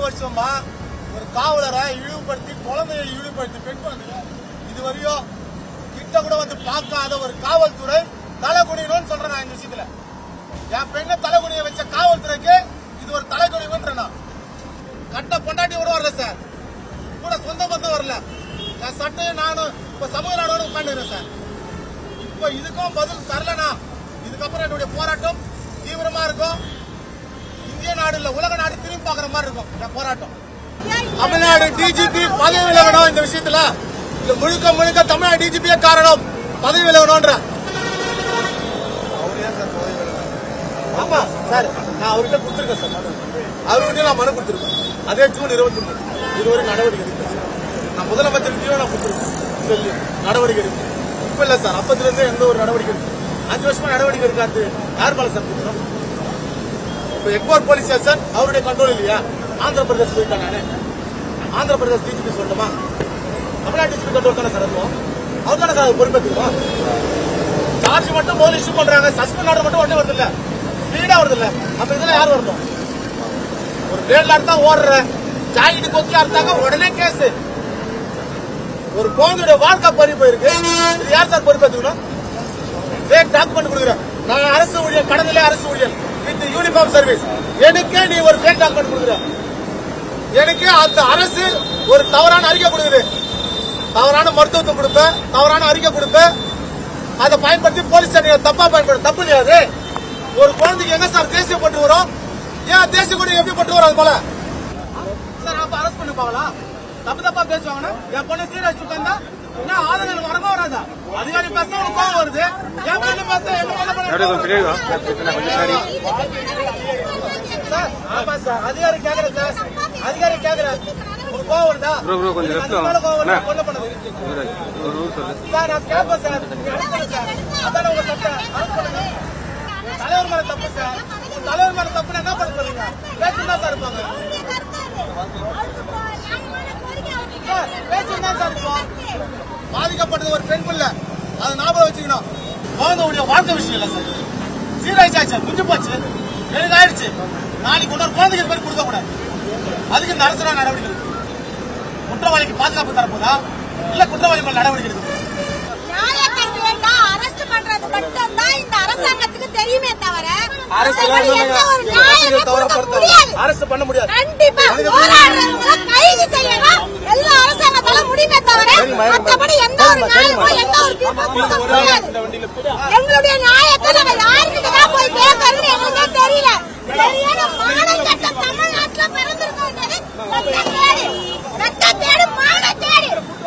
வருஷமா ஒரு காவலரை இழிவுபடுத்தி குழந்தையை இழிவுபடுத்தி பெண் குழந்தை இதுவரையும் கிட்ட கூட வந்து பார்க்காத ஒரு காவல்துறை தலைகுனின்னு சொல்றேன். நான் இந்த விஷயத்துல என் பெண்ணை தலைகுனிய வச்ச காவல்துறைக்கு இது ஒரு தலைகுனிவுன்றா. கட்ட பொண்டாட்டி கூட வரல சார், கூட சொந்த பந்தம் வரல. என் சட்டையும் நானும் இப்ப சமூக நாடோட உட்காந்துக்கிறேன் சார். இப்ப இதுக்கும் பதில் தரலனா இதுக்கப்புறம் என்னுடைய போராட்டம் தீவிரமா இருக்கும். இந்திய நாடு இல்ல உலக நாடு திரும்பி பாக்குற மாதிரி இருக்கும் என் போராட்டம். தமிழ்நாடு டிஜிபி பதவி விலகணும். இந்த விஷயத்துல இது முழுக்க முழுக்க தமிழ்நாடு டிஜிபியே காரணம். பதவி விலகணும்ன்ற. ஆமா சார், நான் அவர்கிட்ட கொடுத்துருக்கேன் சார். அவர்கிட்ட நான் மனு கொடுத்துருக்கேன். அதே ஜூன் 23 இதுவரை நடவடிக்கை இருக்கு. நான் முதலமைச்சருக்கு நான் கொடுத்துருக்கேன் நடவடிக்கை இருக்கு. இப்ப இல்ல சார், அப்பத்துல இருந்து எந்த ஒரு நடவடிக்கை இருக்கு. 5 வருஷமா நடவடிக்கை இருக்காது. யார் மேல சார் கொடுக்குறோம்? இப்ப எக்மோர் போலீஸ் ஸ்டேஷன் அவருடைய கண்ட்ரோல் இல்லையா? ஆந்திர பிரதேஷ் போயிட்டாங்க. நானே ஆந்திர பிரதேஷ் டிஜிபி சொல்லணுமா? தமிழ்நாடு டிஜிபி கண்ட்ரோல் தானே சார் இருக்கும். அவர் தானே சார் பொறுப்பேற்றுக்கணும். சார்ஜ் மட்டும் போலீஸ் இஷ்யூ பண்றாங்க, சஸ்பெண்ட் ஆர்டர் மட்டும் உடனே வருது இல்ல, ஸ்பீடா வருது இல்ல. அப்ப இதுல யார் வரணும்? ஒரு பிளேட்ல இருந்தா ஓடுற ஜாக்கெட் கொக்கியா இருந்தாங்க உடனே கேஸ். ஒரு குழந்தையோட வாழ்க்கை பறி போயிருக்கு. இது யார் சார் பொறுப்பேற்றுக்கணும்? ஃபேக் டாக்குமெண்ட் கொடுக்குறேன். நான் அரசு ஊழியர், கடனிலே அரசு ஊழியர் வித் யூனிஃபார்ம் சர்வீஸ். எனக்கே நீ ஒரு ஃபேக் டாக்குமெண்ட் கொடுக்குற. எனக்கு அந்த அரசு ஒரு தவறான அறிக்கை கொடுக்குது. தவறான மருத்துவத்தை கொடுப்ப, தவறான அறிக்கை கொடுப்ப, அதை பயன்படுத்தி போலீஸ் தப்பா பயன்படுத்த தப்பு இல்லையாது. ஒரு குழந்தைக்கு எங்க சார் தேசிய பட்டு வரும்? ஏன் தேசிய கொடி எப்படி பட்டு வரும்? அது போல சார் அப்ப அரெஸ்ட் பண்ணி போகலாம். தப்பு தப்பா பேசுவாங்கன்னா என் பொண்ணு சீரழிச்சு உட்காந்தா என்ன ஆதரவு வரமா வராதா? அதிகாரி பேச கோவம் வருது. என் பொண்ணு பேச சார். ஆமா சார், அதிகாரி கேக்குறேன் சார். அதிகாரி கேக்குறேன். ஒரு கோவம் வருதா? கொல்ல பண்ணது சார். நான் கேட்பேன் சார். அதான உங்க சட்டம். அரசு பண்ணுங்க. தலைவர் மேல தப்பு சார். தலைவர் மேல தப்புன்னு என்ன பண்ண சொல்றீங்க? பேசுனா சார் இருப்பாங்க. பேசுனா சார் இருப்போம். பாதிக்கப்பட்டது ஒரு பெண் பிள்ளை, அதை ஞாபகம் வச்சுக்கணும். குழந்தைய வாழ்க்கை விஷயம் இல்ல சார். சீராய்ச்சாச்சு, முடிஞ்சு போச்சு, எனக்கு ஆயிடுச்சு. நாளைக்கு இன்னொரு குழந்தைக்கு பேர் கொடுக்க கூடாது. அதுக்கு இந்த அரசு நடவடிக்கை இருக்கு. குற்றவாளிக்கு பாதுகாப்பு தரப்போதா இல்ல குற்றவாளி மேல் நடவடிக்கை எடுக்க அரசு பண்ண முடியாது. எங்களுடைய நியாயத்தை யாருக்கிட்ட போய் கேட்கறது எங்களுக்கு தெரியல. தமிழ்நாட்டில் பிறந்திருக்கோம்.